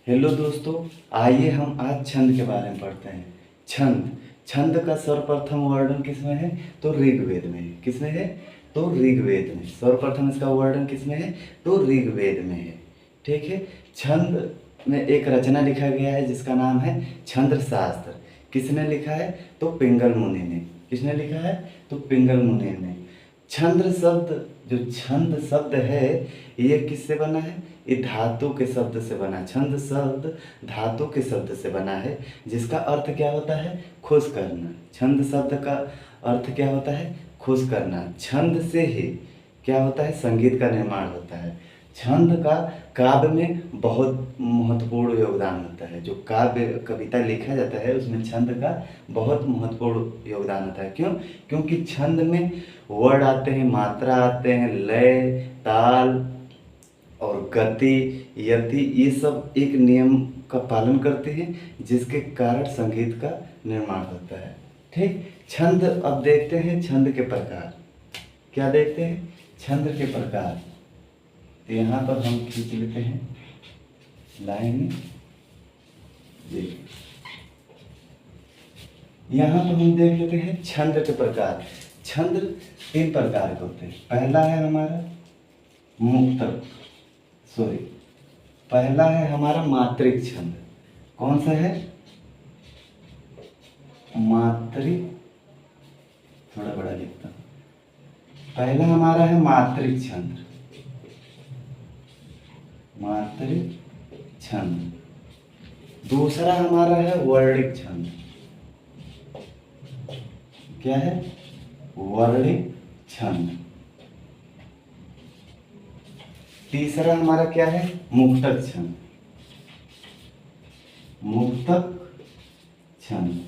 Hello दोस्तों, आइए हम आज छंद के बारे में पढ़ते हैं। छंद छंद का सर्वप्रथम वर्णन किसमें है? तो ऋग्वेद में है। किसमें है? तो ऋग्वेद में। सर्वप्रथम इसका वर्णन किसमें है? तो ऋग्वेद में है। ठीक है। छंद में एक रचना लिखा गया है जिसका नाम है छंद शास्त्र। किसने लिखा है? तो पिंगल मुनि ने। किसने लिखा है? तो पिंगल मुनि ने। छंद शब्द, जो छंद शब्द है, ये किससे बना है? ये धातु के शब्द से बना है। छंद शब्द धातु के शब्द से बना है, जिसका अर्थ क्या होता है? खुश करना। छंद शब्द का अर्थ क्या होता है? खुश करना। छंद से ही क्या होता है? संगीत का निर्माण होता है। छंद का काव्य में बहुत महत्वपूर्ण योगदान होता है। जो काव्य कविता लिखा जाता है उसमें छंद का बहुत महत्वपूर्ण योगदान होता है। क्यों? क्योंकि छंद में वर्ड आते हैं, मात्रा आते हैं, लय, ताल और गति, यति, ये सब एक नियम का पालन करते हैं, जिसके कारण संगीत का निर्माण होता है। ठीक। छंद, अब देखते हैं छंद के प्रकार। क्या देखते हैं? छंद के प्रकार। तो यहाँ पर हम खींच लेते हैं लाइन। यहाँ पर हम देख लेते हैं छंद के प्रकार। छंद 3 प्रकार के होते हैं। पहला है हमारा मुक्तक, सॉरी, पहला है हमारा मात्रिक छंद। कौन सा है? मात्रिक, थोड़ा बड़ा लिखता हूं। पहला हमारा है मात्रिक छंद। मात्रिक छंद। दूसरा हमारा है वर्णिक छंद। क्या है? वर्णिक छंद। तीसरा हमारा क्या है? मुक्तक छंद। मुक्तक छंद।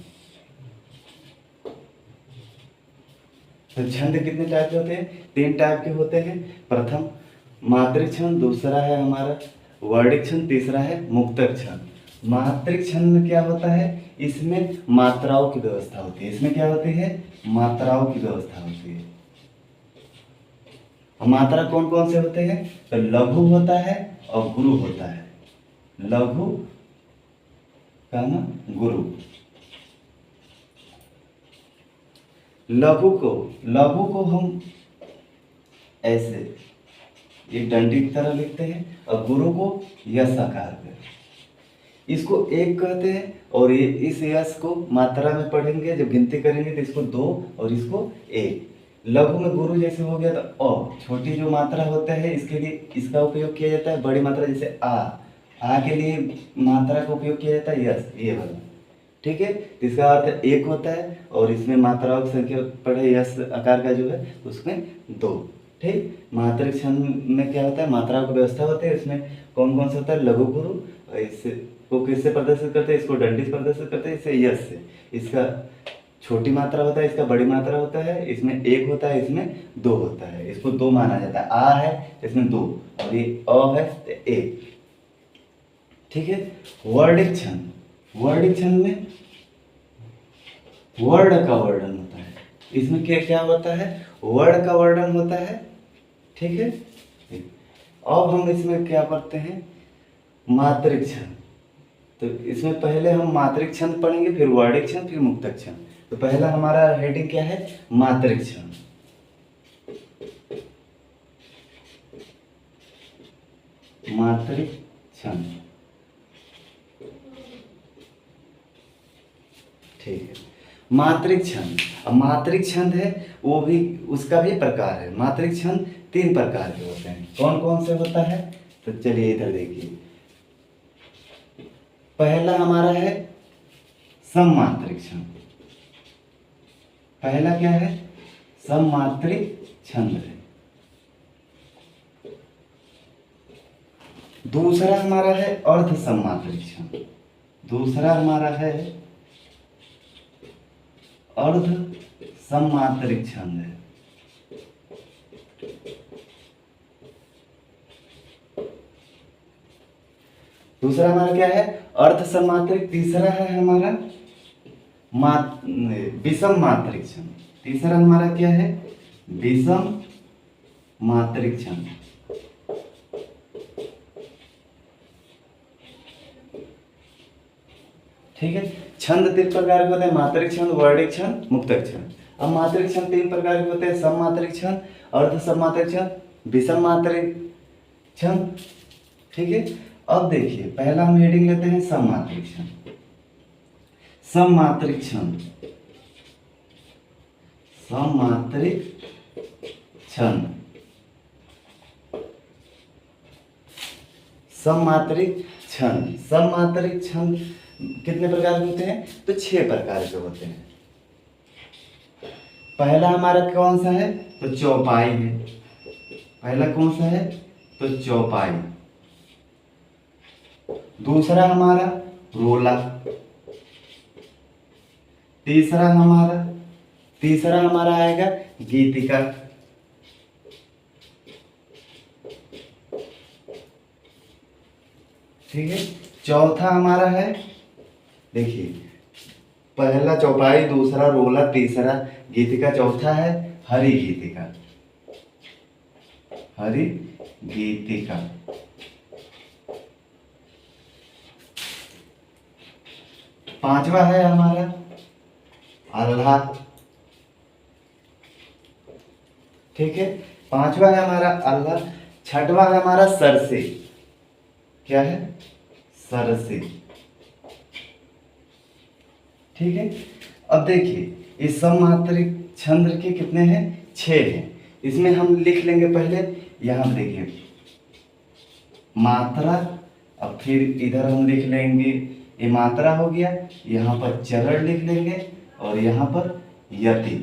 तो छंद कितने टाइप के होते हैं? 3 टाइप के होते हैं। प्रथम मात्रिक छंद, दूसरा है हमारा वर्णिक छंद, तीसरा है मुक्तक छंद। मात्रिक छंद में क्या होता है? इसमें मात्राओं की व्यवस्था होती है। इसमें क्या होती है? मात्राओं की व्यवस्था होती है। और मात्रा कौन कौन से होते हैं? तो लघु होता है और गुरु होता है। लघु का ना गुरु। लघु को हम ऐसे एक डंडी की तरह लिखते हैं, और गुरु को यस आकार में। इसको 1 कहते हैं, और ये इस यस को मात्रा में पढ़ेंगे, जब गिनती करेंगे तो इसको 2 और इसको 1। लघु में गुरु जैसे हो गया तो अ। छोटी जो मात्रा होता है इसके लिए इसका उपयोग किया जाता है। बड़ी मात्रा जैसे आ के लिए मात्रा का उपयोग किया जाता है यस, ये वाला। ठीक है। इसका अर्थ 1 होता है, और इसमें मात्राओं की संख्या पढ़े यस आकार का जो है उसमें 2। ठीक। मात्रिक छंद में क्या होता है? मात्राओं की व्यवस्था होती है। इसमें कौन कौन सा होता है? लघु गुरु। इससे को किससे प्रदर्शित करते हैं? इसको डंडी से प्रदर्शित करते हैं, इसे यस से। इसका छोटी मात्रा होता है, इसका बड़ी मात्रा होता है। इसमें 1 होता है, इसमें 2 होता है। इसको 2 माना जाता है। आ है इसमें 2, और ये अ है तो 1। ठीक है। वर्णिक छंद। वर्णिक छंद में वर्ण का वर्णन होता है। इसमें क्या क्या होता है? वर्ण का वर्णन होता है। ठीक है। अब हम इसमें क्या पढ़ते हैं? मात्रिक छंद। तो इसमें पहले हम मात्रिक छंद पढ़ेंगे, फिर वर्णिक छंद, फिर मुक्तक छंद। तो पहला हमारा हेडिंग क्या है? मात्रिक छंद। मात्रिक छंद। ठीक है। मात्रिक छंद। अब मात्रिक छंद है, वो भी उसका भी प्रकार है। मात्रिक छंद 3 प्रकार के होते हैं। कौन कौन से होता है? तो चलिए इधर देखिए। पहला हमारा है सममात्रिक छंद। पहला क्या है? सममात्रिक छंद है। दूसरा हमारा है अर्ध सममात्रिक छंद। दूसरा हमारा है अर्ध सममात्रिक छंद है। दूसरा हमारा क्या है? अर्ध सममात्रिक। तीसरा है हमारा विषम मात्रिक छंद। तीसरा हमारा क्या है? विषम मात्रिक छंद। ठीक है। छंद 3 प्रकार के होते हैं, मात्रिक छंद, वर्णिक छंद, मुक्तक छंद। अब मात्रिक छंद 3 प्रकार के होते हैं, सममात्रिक छंद, अर्ध सममात्रिक छंद, विषम मात्रिक छंद। ठीक है। अब देखिए पहला हम हेडिंग लेते हैं सममात्रिक छंद। सममात्रिक छंद, सममात्रिक छंद, सममात्रिक छंद। सममात्रिक छंद कितने प्रकार के होते हैं? तो 6 प्रकार के होते हैं। पहला हमारा कौन सा है? तो चौपाई है। पहला कौन सा है? तो चौपाई। दूसरा हमारा रोला। तीसरा हमारा आएगा गीतिका। ठीक है। चौथा हमारा है, देखिए पहला चौपाई, दूसरा रोला, तीसरा गीतिका, चौथा है हरि गीतिका। हरि गीतिका। पांचवा है हमारा आल्हा। ठीक है। पांचवा है हमारा आल्हा। छठवा है हमारा सरसे। क्या है? सरसे। ठीक है। अब देखिए इस सममात्रिक छंद के कितने हैं? 6 हैं। इसमें हम लिख लेंगे पहले, यहां देखिए मात्रा, अब फिर इधर हम लिख लेंगे, ये मात्रा हो गया, यहाँ पर चरण लिख लेंगे और यहाँ पर यति।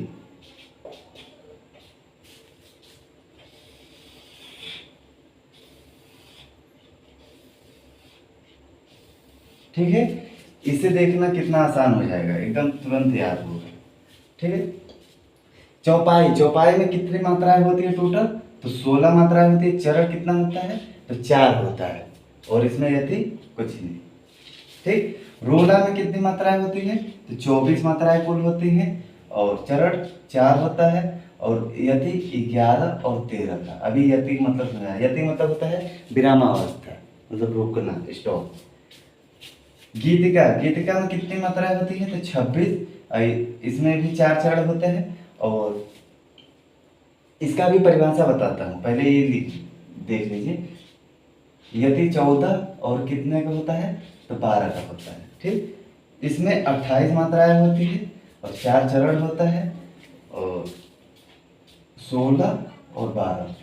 ठीक है। इसे देखना कितना आसान हो जाएगा, एकदम तुरंत याद होगा। ठीक है। चौपाई में कितनी मात्राएं होती है टोटल? तो 16 मात्राएं होती है। चरण कितना होता है? तो 4 होता है, और इसमें यति कुछ नहीं। ठीक। रोला में कितनी मात्राएं होती है? तो 24 मात्राएं कुल होती हैं, और चरण 4 होता है, और यति 11 और 13 का। अभी यति मतलब होता है विरामावस्था, मतलब रुकना, स्टॉप। गीतिका में कितनी मात्राएं होती है? तो 26। इसमें भी 4 चरण होते हैं, और इसका भी परिभाषा बताता हूँ, पहले ये देख लीजिए। यदि 14 और कितने का होता है? तो 12 का होता है। ठीक। इसमें 28 मात्राएं होती है, और 4 चरण होता है, और 16 और 12।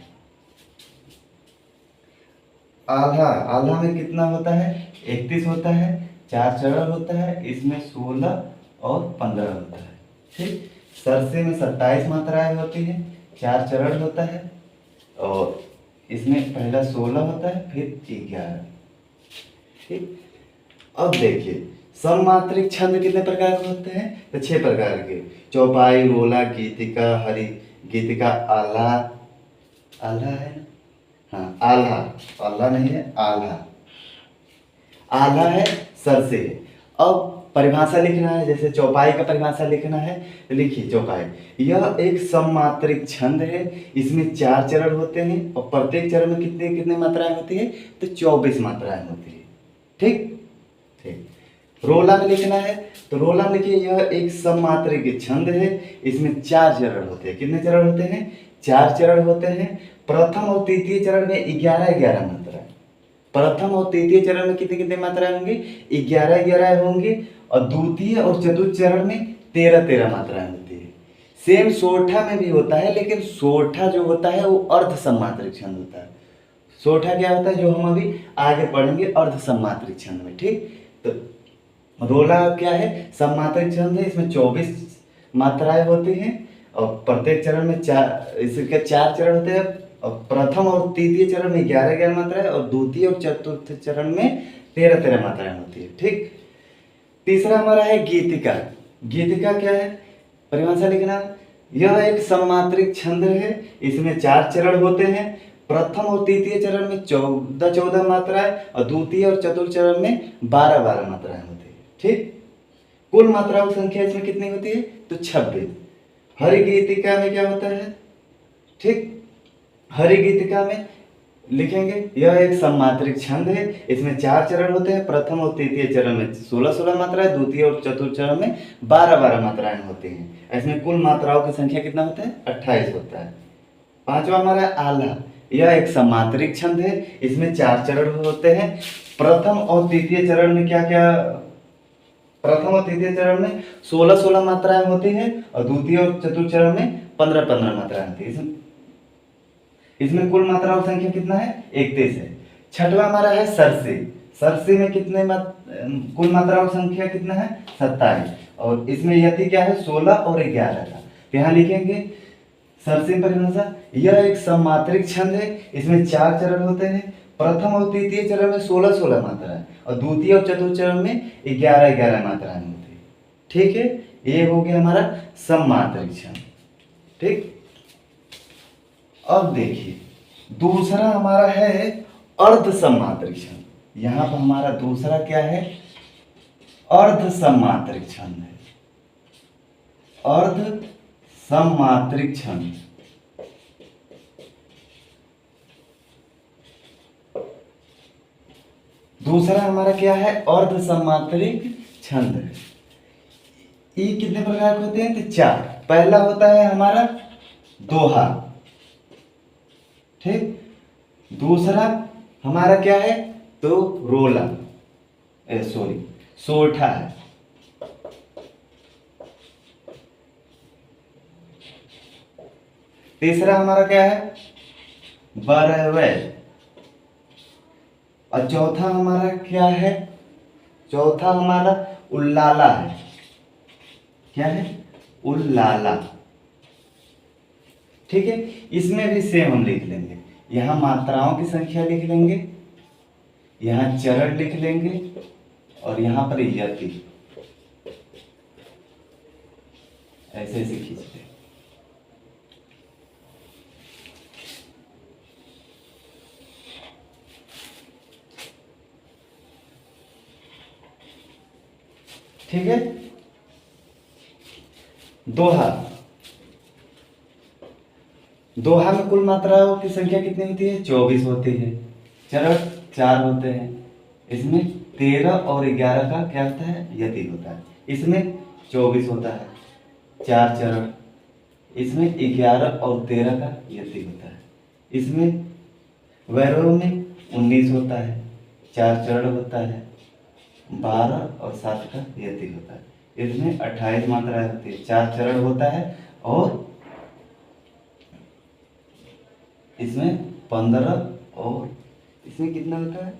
आल्हा में कितना होता है? 31 होता है, 4 चरण होता है, इसमें 16 और 15 होता है। ठीक। सरसे में 27 मात्राएं होती हैं, 4 चरण होता है, और इसमें पहला 16 होता है, फिर 11। ठीक। अब देखिए सममात्रिक छंद कितने प्रकार के होते हैं? तो 6 प्रकार के। चौपाई, रोला, गीतिका, हरि गीतिका, आल्हा। आल्हा है ना? हाँ, आल्हा नहीं है, आल्हा है, सरसे है। अब परिभाषा लिखना है, जैसे चौपाई का परिभाषा लिखना है, तो लिखिए चौपाई, यह एक सममात्रिक छंद है। इसमें 4 चरण होते हैं, और प्रत्येक चरण में कितने कितने मात्राएं होती है? तो 24 मात्राएं होती है। ठीक। रोला में लिखना है, तो रोला में लिखिए यह एक सममात्रिक छंद है। इसमें 4 चरण होते हैं। कितने चरण होते हैं? 4 चरण होते हैं। प्रथम और तृतीय चरण में 11 मात्राएं। प्रथम और तृतीय चरण में कितने कितने मात्राएं होंगी? 11 होंगी, और द्वितीय और चतुर्थ चरण में 13 मात्राएं होती है। सेम सोठा में भी होता है, लेकिन सोठा जो होता है वो अर्ध सममात्रिक छंद होता है। सोठा क्या होता है, जो हम अभी आगे पढ़ेंगे अर्ध सममात्रिक छंद में। ठीक। तो रोला क्या है? सममात्रिक छंद है। इसमें 24 मात्राएं होती हैं, और प्रत्येक चरण में 4 चरण होते हैं, और प्रथम और तृतीय चरण में 11 मात्राएं, और द्वितीय और चतुर्थ चरण में 13 मात्राएं होती है। ठीक। तीसरा हमारा है गीतिका। गीतिका क्या है? परिभाषा लिखना, यह एक सममात्रिक छंद है। इसमें 4 चरण होते हैं। प्रथम और तृतीय चरण में 14 मात्राएं, और द्वितीय और चतुर्थ चरण में 12 मात्राएं होती है। ठीक। कुल मात्राओं की संख्या इसमें कितनी होती है? तो 26। हरि गीतिका में क्या होता है? ठीक। हरि गीतिका में लिखेंगे यह एक सममात्रिक छंद है। इसमें 4 चरण होते हैं। प्रथम और तृतीय चरण में 16-16 मात्राएं, द्वितीय और चतुर्थ चरण में 12-12 मात्राएं होती हैं। इसमें कुल मात्राओं की संख्या कितना होता है? 28 होता है। पांचवा हमारा आल्हा, यह एक सममात्रिक छंद है। इसमें 4 चरण होते हैं। प्रथम और तृतीय चरण में क्या क्या, प्रथम और तृतीय चरण में 16-16 मात्राएं होती हैं और द्वितीय और चतुर्थ चरण में 15-15 मात्राएं होती है। इसमें कुल मात्राओं की संख्या कितना है? 31 है। छठवा हमारा है सरसी। सरसी में कितने कुल मात्राओं की संख्या कितना है? 27। और इसमें यति क्या है? 16 और 11 का। तो यहाँ लिखेंगे सरसी परिभाषा, यह एक सममात्रिक छंद है। इसमें 4 चरण होते हैं। प्रथम और तृतीय चरण में 16-16 मात्राएं और द्वितीय और चतुर्थ चरण में 11-11 मात्राएं होती है। ठीक है, ये हो गया हमारा सममात्रिक छंद। ठीक, अब देखिए दूसरा हमारा है अर्ध सममात्रिक छंद। यहां पर हमारा दूसरा क्या है? अर्ध सममात्रिक छंद है। अर्ध सममात्रिक छंद। दूसरा हमारा क्या है? अर्ध सममात्रिक छंद है। ये कितने प्रकार के होते हैं? तो 4। पहला होता है हमारा दोहा। ठीक, दूसरा हमारा क्या है? तो रोला, सॉरी सोठा है। तीसरा हमारा क्या है? बरवे। और चौथा हमारा क्या है? चौथा हमारा उल्लाला है। क्या है? उल्लाला। ठीक है, इसमें भी सेम हम लिख लेंगे। यहां मात्राओं की संख्या लिख लेंगे, यहां चरण लिख लेंगे और यहां पर यति, ऐसे ऐसे खींच लेंगे। ठीक है, दोहा। दोहा में कुल मात्राओं की संख्या कितनी होती है? 24 होती है। चरण 4 होते हैं। इसमें 13 और 11 का क्या होता है? यति होता है। इसमें 24 होता है, 4 चरण। इसमें 11 और 13 का यति होता है। इसमें वैरव में 19 होता है, 4 चरण होता है, 12 और 7 का यति होता है। इसमें 28 मात्राएं होती है, 4 चरण होता है और इसमें 15 और इसमें कितना होता है?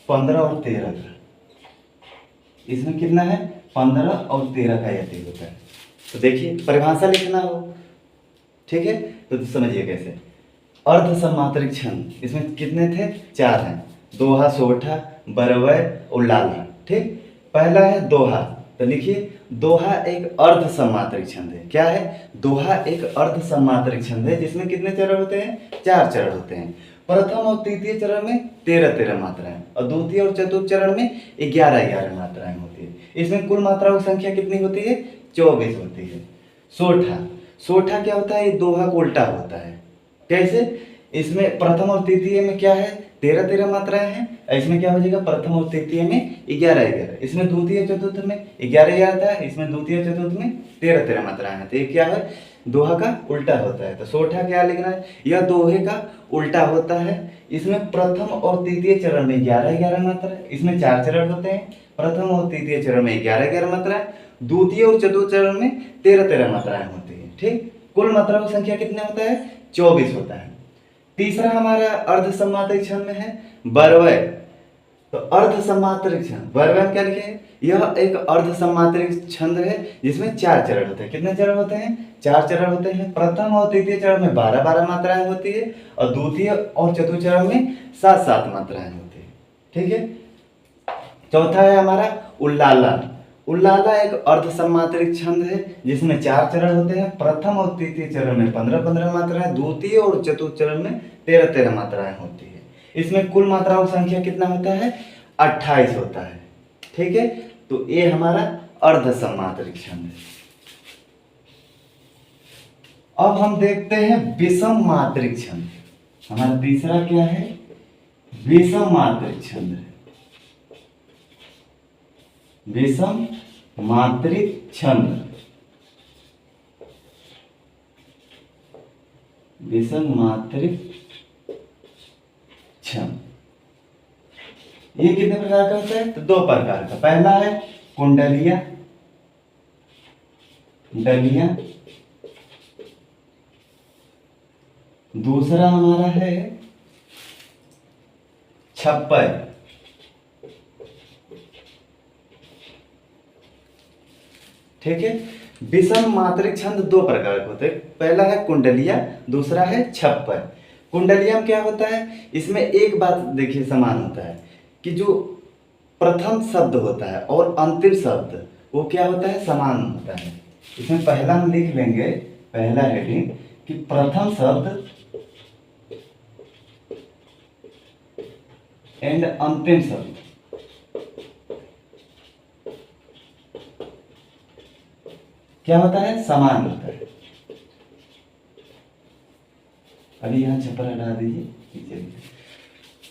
15 और 13 का। इसमें कितना है? 15 और 13 का यति होता है। तो देखिए परिभाषा लिखना हो, ठीक है, तो समझिए कैसे। अर्ध सममात्रिक छंद, इसमें कितने थे? 4 हैं। दोहा, सोठा, बरवय और लाला। ठीक, पहला है दोहा। तो लिखिए दोहा एक अर्ध सममात्रिक छंद है। क्या है? दोहा एक अर्ध सममात्रिक छंद है जिसमें कितने चरण होते हैं? 4 चरण होते हैं। प्रथम और तृतीय चरण में 13-13 मात्राएं और द्वितीय और चतुर्थ चरण में 11-11 मात्राएं होती है। इसमें कुल मात्राओं की संख्या कितनी होती है? 24 होती है। सोठा, सोठा क्या होता है? ये दोहा को उल्टा होता है। कैसे? इसमें प्रथम और तृतीय में क्या है? 13-13 मात्राएं हैं। इसमें क्या हो जाएगा? प्रथम और तृतीय में 11-11। इसमें द्वितीय चतुर्थ में 11-11 था, इसमें द्वितीय चतुर्थ में 13-13 मात्राएं हैं। तो ये क्या है? दोहा का उल्टा होता है। तो सोठा क्या लिखना है? यह दोहे का उल्टा होता है। इसमें प्रथम और तृतीय चरण में 11-11 मात्रा, इसमें 4 चरण होते हैं। प्रथम और तृतीय चरण में 11-11 मात्राएं, द्वितीय और चतुर्थ चरण में 13-13 मात्राएं होती है। ठीक, कुल मात्राओं की संख्या कितने होता है? 24 होता है। तीसरा हमारा अर्ध सममात्रिक छंद में है बरवय। तो अर्ध सममात्रिक छंद, बरवय में क्या लिखे? यह एक अर्ध सममात्रिक छंद है जिसमें 4 चरण होते हैं। कितने चरण होते हैं? 4 चरण होते हैं। प्रथम और तृतीय चरण में 12-12 मात्राएं होती है और द्वितीय और चतुर्थ चरण में 7-7 मात्राएं होती है। ठीक है, चौथा है हमारा उल्लाला। उल्लाला एक अर्ध सममात्रिक छंद है जिसमें 4 चरण होते हैं। प्रथम और तृतीय चरण में 15-15 मात्राएं, द्वितीय और चतुर्थ चरण में 13-13 मात्राएं होती है। इसमें कुल मात्राओं की संख्या कितना होता है? 28 होता है। ठीक है, तो ये हमारा अर्ध सममात्रिक छंद है। अब हम देखते हैं विषम मात्रिक छंद। हमारा तीसरा क्या है, विषम मात्रिक छंद है। विषम मात्रिक छंद, विषम मात्रिक छंद, ये कितने प्रकार का होता है, तो दो प्रकार का। पहला है कुंडलिया, डलिया। दूसरा हमारा है छप्पर। ठीक है, विषम मात्रिक छंद दो प्रकार के होते हैं। पहला है कुंडलिया, दूसरा है छप्पर। कुंडलिया में क्या होता है, इसमें एक बात देखिए समान होता है कि जो प्रथम शब्द होता है और अंतिम शब्द वो क्या होता है, समान होता है। इसमें पहला हम लिख लेंगे, पहला हेडिंग कि प्रथम शब्द एंड अंतिम शब्द क्या होता है, समान होता है। अभी यहाँ छप्पर हटा दीजिए।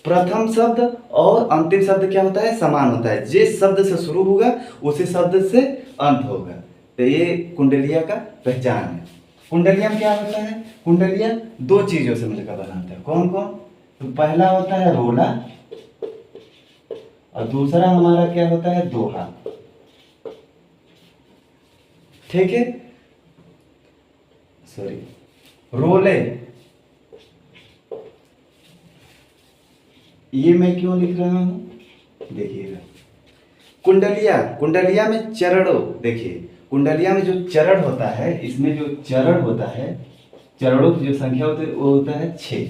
प्रथम शब्द और अंतिम शब्द क्या होता है, समान होता है। जिस शब्द से शुरू होगा उसी शब्द से अंत होगा। तो ये कुंडलिया का पहचान है। कुंडलिया में क्या होता है, कुंडलिया दो चीजों से मिलकर बनाता है। कौन कौन, तो पहला होता है रोला और दूसरा हमारा क्या होता है, दोहा। ठीक है, सॉरी, रोले, ये मैं क्यों लिख रहा हूं, देखिएगा। कुंडलिया, कुंडलिया में चरणों, देखिए कुंडलिया में जो चरण होता है, इसमें जो चरण होता है, चरणों की जो संख्या होती है वो होता है 6।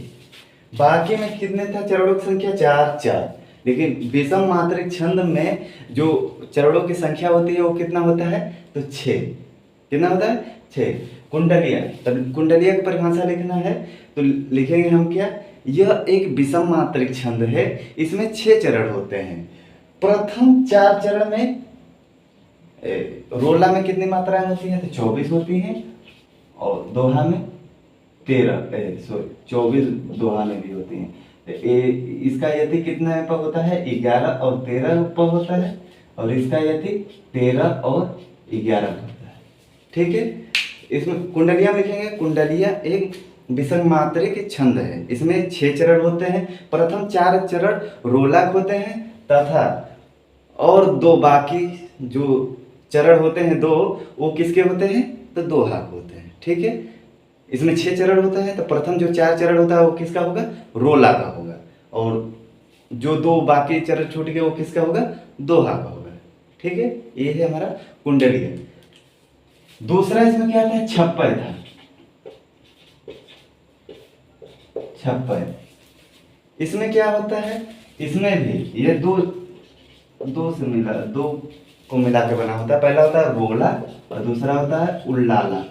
बाकी में कितने था चरणों की संख्या, 4। लेकिन विषम मात्रिक छंद में जो चरणों की संख्या होती है वो कितना होता है, तो 6। कितना होता है, 6। कुंडलिया, तब कुंडलिया की परिभाषा लिखना है तो लिखेंगे हम क्या, यह एक विषम मात्रिक छंद है। इसमें 6 चरण होते हैं। प्रथम 4 चरण में रोला में कितनी मात्राएं होती हैं, तो 24 होती हैं और दोहा में 24 दोहा में भी होती हैं। तो इसका यदि कितना पग होता है, 11 और 13 पग होता है, और इसका यदि 13 और 11 होता है। ठीक है, इसमें कुंडलिया में लिखेंगे, कुंडलिया एक विषम मात्रिक छंद है। इसमें 6 चरण होते हैं। प्रथम 4 चरण रोलक होते हैं तथा और 2 बाकी जो चरण होते हैं 2, वो किसके होते हैं, तो दोहा होते हैं। ठीक है, इसमें 6 चरण होता है तो प्रथम जो 4 चरण होता है वो किसका होगा, रोला का होगा, और जो 2 बाकी चरण छूट गए वो किसका होगा, दोहा का होगा। ठीक है, ये है हमारा कुंडलिया। दूसरा इसमें क्या था, छप्पर था। छप्पर, इसमें क्या होता है, इसमें भी ये दो को मिला के बना होता है। पहला होता है रोला और दूसरा होता है उल्लाला।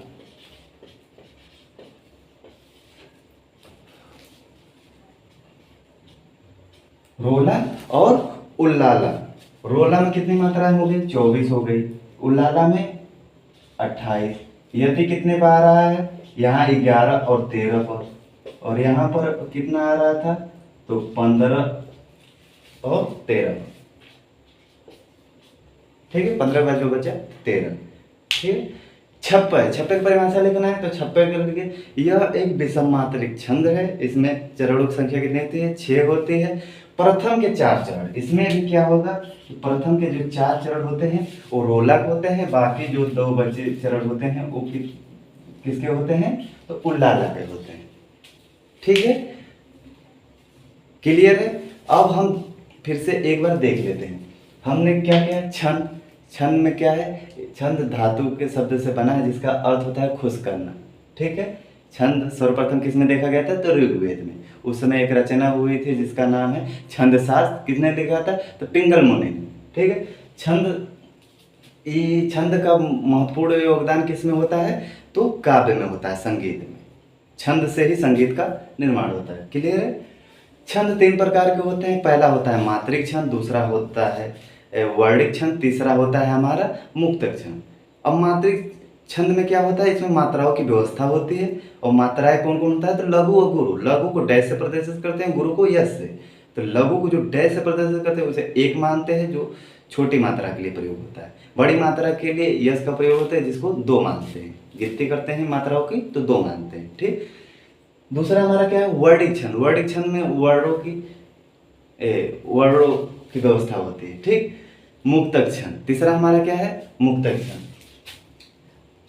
रोला और उल्लाला। रोला में कितनी मात्राएं हो गई, 24 हो गई। उल्लाला में 28। यदि कितने पर आ रहा है, यहाँ 11 और 13 पर, और यहाँ पर कितना आ रहा था, तो 15 और 13। ठीक है, 15 का जो बचा 13। ठीक है, छप्पर, छप्पर की परिभाषा लिखना है तो छप्पर के लिए यह एक विषम मात्रिक छंद है। इसमें चरणों की संख्या कितनी होती है, 6 होती है। प्रथम के 4 चरण, इसमें भी क्या होगा, प्रथम के जो 4 चरण होते हैं वो रोलक होते हैं, बाकी जो 2 बचे चरण होते हैं वो किसके होते हैं, तो उल्लाला के होते हैं। ठीक है, क्लियर है। अब हम फिर से एक बार देख लेते हैं। हमने क्या किया, छंद, छंद में क्या है, छंद धातु के शब्द से बना है जिसका अर्थ होता है खुश करना। ठीक है, छंद सर्वप्रथम किस में देखा गया था, तो ऋग्वेद में। उस समय एक रचना हुई थी जिसका नाम है छंद शास्त्र। किसने लिखा था, तो पिंगल मुनि ने। ठीक है, छंद का महत्वपूर्ण योगदान किस में होता है, तो काव्य में होता है, संगीत में। छंद से ही संगीत का निर्माण होता है। क्लियर है। छंद 3 प्रकार के होते हैं। पहला होता है मात्रिक छंद, दूसरा होता है वर्णिक छंद, तीसरा होता है हमारा मुक्तक छंद। अब मात्रिक छंद में क्या होता है, इसमें मात्राओं की व्यवस्था होती है। और मात्राएं कौन कौन होता है, तो लघु और गुरु। लघु को डैश से प्रदर्शित करते हैं, गुरु को यश से। तो लघु को जो डैश से प्रदर्शित करते हैं उसे एक मानते हैं, जो छोटी मात्रा के लिए प्रयोग होता है। बड़ी मात्रा के लिए यश का प्रयोग होता है, जिसको दो मानते हैं। गिनती करते हैं मात्राओं की तो दो मानते हैं, ठीक। दूसरा हमारा क्या है, वर्णिक छंद। वर्णिक छंद में वर्णों की व्यवस्था होती है, ठीक। मुक्तक छंद। तीसरा हमारा क्या है, मुक्तक छंद।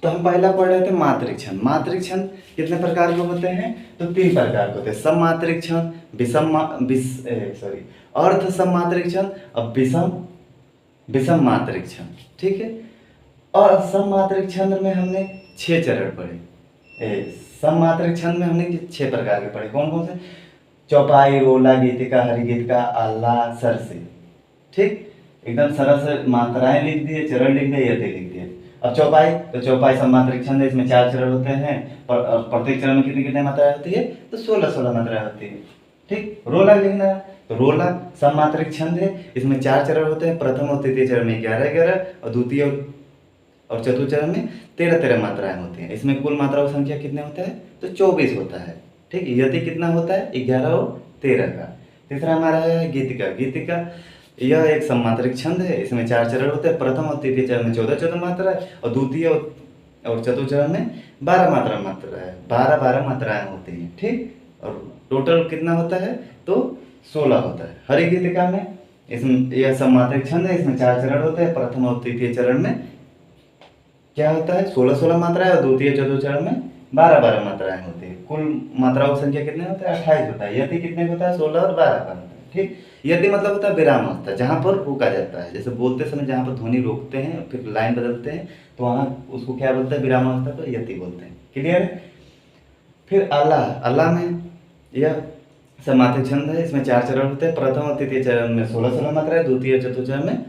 तो हम पहला पढ़ रहे थे मात्रिक छंद। मात्रिक छंद कितने प्रकार के होते हैं, तो 3 प्रकार के होते हैं। सममात्रिक छंद, अर्ध सममात्रिक छंद और विषम मात्रिक छंद, ठीक है। और सममात्रिक छंद में हमने 6 चरण पढ़े। सममात्रिक छंद में हमने 6 प्रकार के पढ़े। कौन कौन से, चौपाई, रोला, गीतिका, हरिगीतिका, आल्हा, सरसे, ठीक। एकदम सरल से मात्राएं लिख दिए, चरण लिख दिए, यति लिख दिए। अब चौपाई, तो चौपाई सममात्रिक छंद है, इसमें 4 चरण होते हैं। प्रत्येक चरण में कितनी कितनी मात्राएं होती है, तो 16 मात्राएं होती है, ठीक। रोला लिखना है, तो रोला सममात्रिक छंद है, इसमें 4 चरण होते हैं। प्रथम और तृतीय चरण में 11 और द्वितीय और चतुर्थ चरण में 13 मात्राएं होती हैं। इसमें कुल मात्राओं की संख्या कितने होता है, तो 24 होता है, ठीक। यदि कितना होता है, 11 और 13 का। तीसरा हमारा है गीतिका। गीतिका यह एक सममात्रिक छंद है, इसमें 4 चरण होते हैं। प्रथम और तृतीय चरण में 14 मात्रा है और द्वितीय और चतुर्थ चरण में 12 मात्रा है। 12 मात्राएं होती हैं, ठीक। और टोटल कितना होता है, तो 16 होता है। हरिगीतिका में इसमें यह सममात्रिक छंद है, इसमें 4 चरण होते हैं। प्रथम और तृतीय चरण में क्या होता है, 16 मात्राएं और द्वितीय चतुर्थ चरण में 12 मात्राएं होती है। कुल मात्राओं की संख्या कितने होता है, 28 होता है। यदि कितने होता है, 16 और 12 का होता है, ठीक। यदि मतलब होता है विराम अवस्था, जहाँ पर रोका जाता है। जैसे बोलते समय जहाँ पर ध्वनि रोकते हैं फिर लाइन बदलते हैं, तो वहाँ उसको क्या बोलते हैं, विराम अवस्था को यति बोलते हैं। क्लियर है। फिर आल्हा। आल्हा में यह सममात्रिक छंद है, इसमें 4 चरण होते हैं। प्रथम और तृतीय चरण में 16 मात्राएं, द्वितीय और चतुर्थ चरण में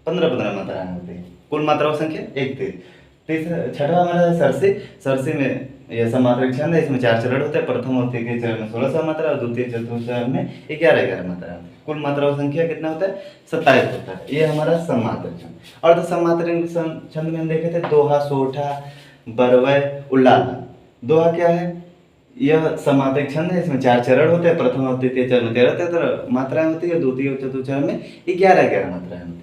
15 मात्राएं होती हैं। कुल मात्राओं की संख्या 1 थी। छठा हमारा है सरसे। सरसे में यह सममात्रिक छंद है, इसमें 4 चरण होते हैं। प्रथम और तृतीय चरण में 16 मात्रा और द्वितीय चतुर्थ चरण में 11 मात्रा। कुल मात्राओं की संख्या कितना होता है, 27 होता है। ये हमारा सममात्रिक छंद। अर्ध सममात्रिक छंद में हम देखे थे दोहा, सोठा, बरवय, उल्लाला। दोहा क्या है, यह सममात्रिक छंद है, इसमें 4 चरण होते हैं। प्रथम और तृतीय चरण में 13 मात्राएं होती है, द्वितीय और चतुर्थ चरण में 11 मात्राएं होती है।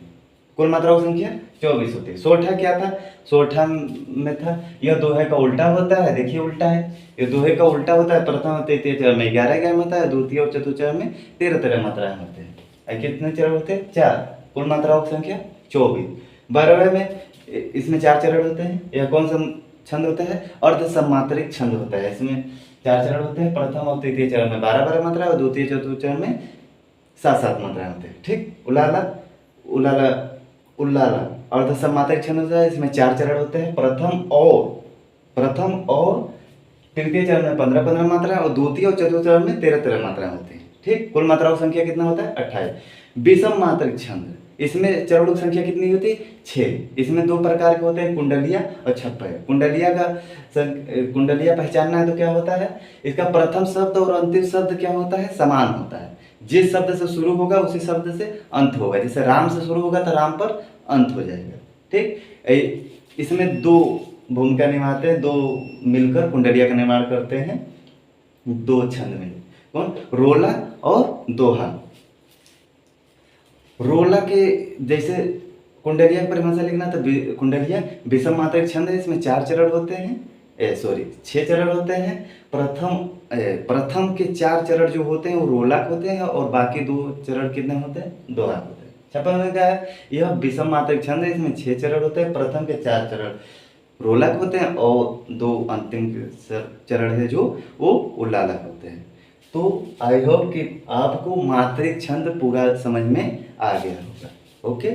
कुल मात्राओं की संख्या 24 होती है। सोठा क्या था, सोठा में था, यह दोहे का उल्टा होता है। देखिए उल्टा है, ये दोहे का उल्टा होता है। प्रथम और तृतीय चरण में 11 मात्रा है, द्वितीय और चतुर्थ चरण में 13 मात्राएं होते हैं। कितने चरण होते हैं, 4। कुल मात्राओं की संख्या 24। 12वें में इसमें 4 चरण होते हैं। यह कौन सा छंद होता है, अर्ध सममात्रिक छंद होता है। इसमें 4 चरण होते हैं। प्रथम और तृतीय चरण में 12 मात्रा और द्वितीय चतुर्थ चरण में 7 मात्राएं होते हैं, ठीक। उल्लाला। उल्लाला अर्ध सममात्रिक छंद होता है, इसमें 4 चरण होते हैं। प्रथम और तृतीय चरण में 15 मात्रा और द्वितीय और चतुर्थ चरण में 13 मात्राएं होती हैं, ठीक। कुल मात्राओं की संख्या कितना होता है, 28। विषम मात्रिक छंद, इसमें चरणों की संख्या कितनी होती है, 6। इसमें 2 प्रकार के होते हैं, कुंडलिया और छप्पर। कुंडलिया पहचानना है तो क्या होता है, इसका प्रथम शब्द और अंतिम शब्द क्या होता है, समान होता है। जिस शब्द से शुरू होगा उसी शब्द से अंत होगा। जैसे राम से शुरू होगा तो राम पर अंत हो जाएगा, ठीक। इसमें 2 भूमिका निभाते हैं, 2 मिलकर कुंडलिया का निर्माण करते हैं। 2 छंद में कौन, रोला और दोहा। रोला के जैसे कुंडलिया की परिभाषा लिखना तो कुंडलिया विषम मात्रिक छंद है, इसमें 4 चरण होते हैं, 6 चरण होते हैं। प्रथम के 4 चरण जो होते हैं वो रोलक होते हैं और बाकी 2 चरण कितने होते हैं, दोहा होते हैं। छप्पन में क्या है, यह विषम मात्रिक छंद है, इसमें 6 चरण होते हैं। प्रथम के 4 चरण रोलक होते हैं और 2 अंतिम चरण है जो वो उल्लालक होते हैं। तो आई होप कि आपको मात्रिक छंद पूरा समझ में आ गया होगा। ओके।